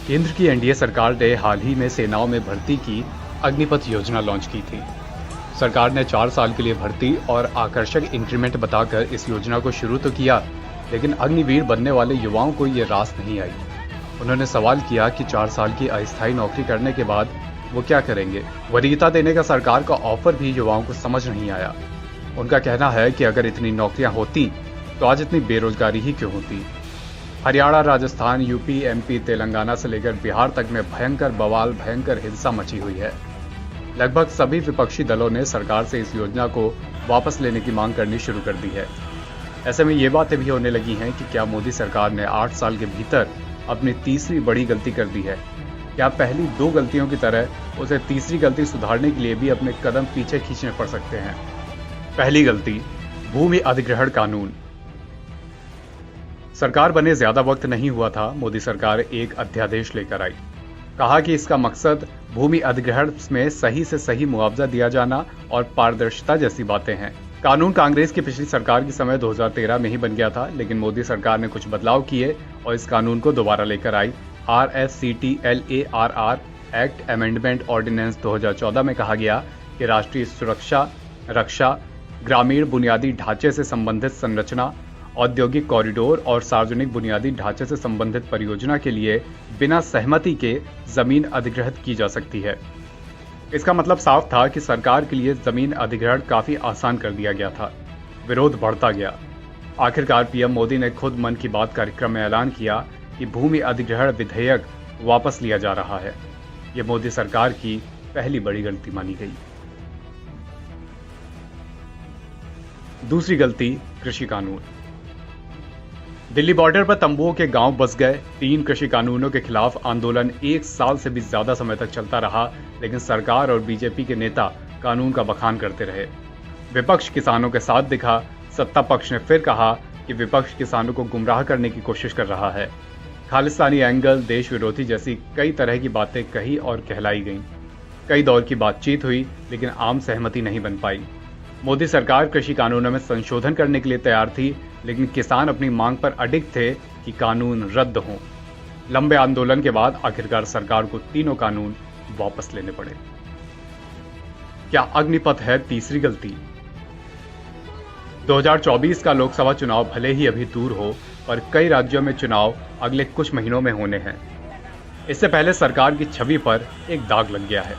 केंद्र की एनडीए सरकार ने हाल ही में सेनाओं में भर्ती की अग्निपथ योजना लॉन्च की थी। सरकार ने 4 साल के लिए भर्ती और आकर्षक इंक्रीमेंट बताकर इस योजना को शुरू तो किया, लेकिन अग्निवीर बनने वाले युवाओं को ये रास नहीं आई। उन्होंने सवाल किया कि 4 साल की अस्थायी नौकरी करने के बाद वो क्या करेंगे। वरीयता देने का सरकार का ऑफर भी युवाओं को समझ नहीं आया। उनका कहना है कि अगर इतनी नौकरियां होती तो आज इतनी बेरोजगारी ही क्यों होती। हरियाणा, राजस्थान, यूपी, एमपी, तेलंगाना से लेकर बिहार तक में भयंकर बवाल, भयंकर हिंसा मची हुई है। लगभग सभी विपक्षी दलों ने सरकार से इस योजना को वापस लेने की मांग करनी शुरू कर दी है। ऐसे में ये बातें भी होने लगी हैं कि क्या मोदी सरकार ने 8 साल के भीतर अपनी तीसरी बड़ी गलती कर दी है। क्या पहली 2 गलतियों की तरह उसे तीसरी गलती सुधारने के लिए भी अपने कदम पीछे खींचने पड़ सकते हैं। पहली गलती, भूमि अधिग्रहण कानून। सरकार बने ज्यादा वक्त नहीं हुआ था, मोदी सरकार एक अध्यादेश लेकर आई। कहा कि इसका मकसद भूमि अधिग्रहण में सही से सही मुआवजा दिया जाना और पारदर्शिता जैसी बातें हैं। कानून कांग्रेस की पिछली सरकार के समय 2013 में ही बन गया था, लेकिन मोदी सरकार ने कुछ बदलाव किए और इस कानून को दोबारा लेकर आई। RSCTLARR एक्ट अमेंडमेंट ऑर्डिनेंस 2014 में कहा गया कि राष्ट्रीय सुरक्षा, रक्षा, ग्रामीण बुनियादी ढांचे से संबंधित संरचना, औद्योगिक कॉरिडोर और सार्वजनिक बुनियादी ढांचे से संबंधित परियोजना के लिए बिना सहमति के जमीन अधिग्रहित की जा सकती है। इसका मतलब साफ था कि सरकार के लिए जमीन अधिग्रहण काफी आसान कर दिया गया था। विरोध बढ़ता गया। आखिरकार पीएम मोदी ने खुद मन की बात कार्यक्रम में ऐलान किया कि भूमि अधिग्रहण विधेयक वापस लिया जा रहा है। यह मोदी सरकार की पहली बड़ी गलती मानी गई। दूसरी गलती, कृषि कानून। दिल्ली बॉर्डर पर तंबुओं के गांव बस गए। 3 कृषि कानूनों के खिलाफ आंदोलन 1 साल से भी ज्यादा समय तक चलता रहा, लेकिन सरकार और बीजेपी के नेता कानून का बखान करते रहे। विपक्ष किसानों के साथ दिखा। सत्ता पक्ष ने फिर कहा कि विपक्ष किसानों को गुमराह करने की कोशिश कर रहा है। खालिस्तानी एंगल, देश विरोधी जैसी कई तरह की बातें कही और कहलाई गईं। कई दौर की बातचीत हुई, लेकिन आम सहमति नहीं बन पाई। मोदी सरकार कृषि कानूनों में संशोधन करने के लिए तैयार थी, लेकिन किसान अपनी मांग पर अडिग थे कि कानून रद्द हों। लंबे आंदोलन के बाद आखिरकार सरकार को तीनों कानून वापस लेने पड़े। क्या अग्निपथ है तीसरी गलती? 2024 का लोकसभा चुनाव भले ही अभी दूर हो, पर कई राज्यों में चुनाव अगले कुछ महीनों में होने हैं। इससे पहले सरकार की छवि पर एक दाग लग गया है।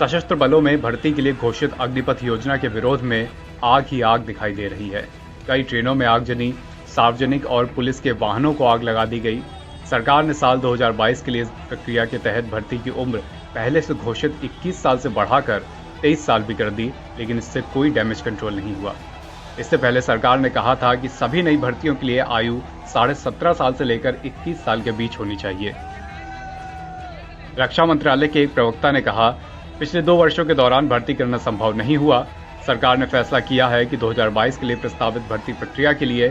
सशस्त्र बलों में भर्ती के लिए घोषित अग्निपथ योजना के विरोध में आग ही आग दिखाई दे रही है। कई ट्रेनों में आगजनी, सार्वजनिक और पुलिस के वाहनों को आग लगा दी गई। सरकार ने साल 2022 के लिए प्रक्रिया के तहत भर्ती की उम्र पहले से घोषित 21 साल से बढ़ाकर 23 साल भी कर दी, लेकिन इससे कोई डैमेज कंट्रोल नहीं हुआ। इससे पहले सरकार ने कहा था कि सभी नई भर्तियों के लिए आयु 17.5 साल से लेकर 21 साल के बीच होनी चाहिए। रक्षा मंत्रालय के एक प्रवक्ता ने कहा, पिछले 2 वर्षों के दौरान भर्ती करना संभव नहीं हुआ। सरकार ने फैसला किया है कि 2022 के लिए प्रस्तावित भर्ती प्रक्रिया के लिए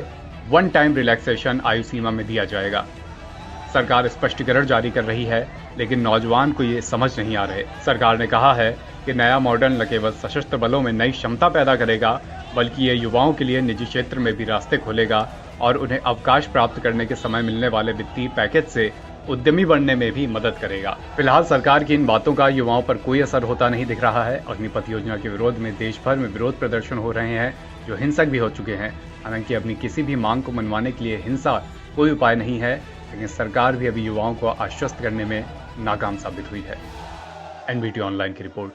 वन टाइम रिलैक्सेशन आयु सीमा में दिया जाएगा। सरकार स्पष्टीकरण जारी कर रही है, लेकिन नौजवान को ये समझ नहीं आ रहे। सरकार ने कहा है कि नया मॉडल न केवल सशस्त्र बलों में नई क्षमता पैदा करेगा, बल्कि ये युवाओं के लिए निजी क्षेत्र में भी रास्ते खोलेगा और उन्हें अवकाश प्राप्त करने के समय मिलने वाले वित्तीय पैकेज से उद्यमी बनने में भी मदद करेगा। फिलहाल सरकार की इन बातों का युवाओं पर कोई असर होता नहीं दिख रहा है। अग्निपथ योजना के विरोध में देश भर में विरोध प्रदर्शन हो रहे हैं, जो हिंसक भी हो चुके हैं। हालांकि अपनी किसी भी मांग को मनवाने के लिए हिंसा कोई उपाय नहीं है, लेकिन सरकार भी अभी युवाओं को आश्वस्त करने में नाकाम साबित हुई है। एनबीटी ऑनलाइन की रिपोर्ट।